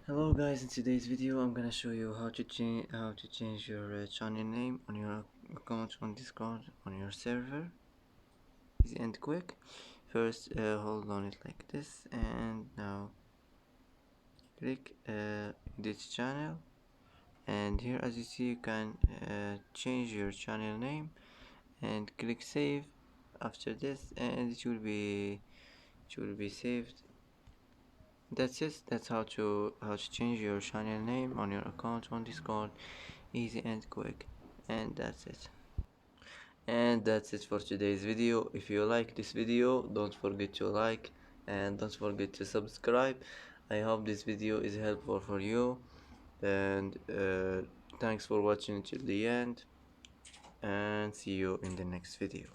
Hello guys, in today's video I'm gonna show you how to change your channel name on your account on Discord on your server. Easy and quick. First hold on it like this, and now click edit channel, and here as you see you can change your channel name and click save after this, and it will be saved. That's it. That's how to change your channel name on your account on Discord. Easy and quick. And that's it for today's video. If you like this video, don't forget to like and don't forget to subscribe. I hope this video is helpful for you, and thanks for watching till the end, and see you in the next video.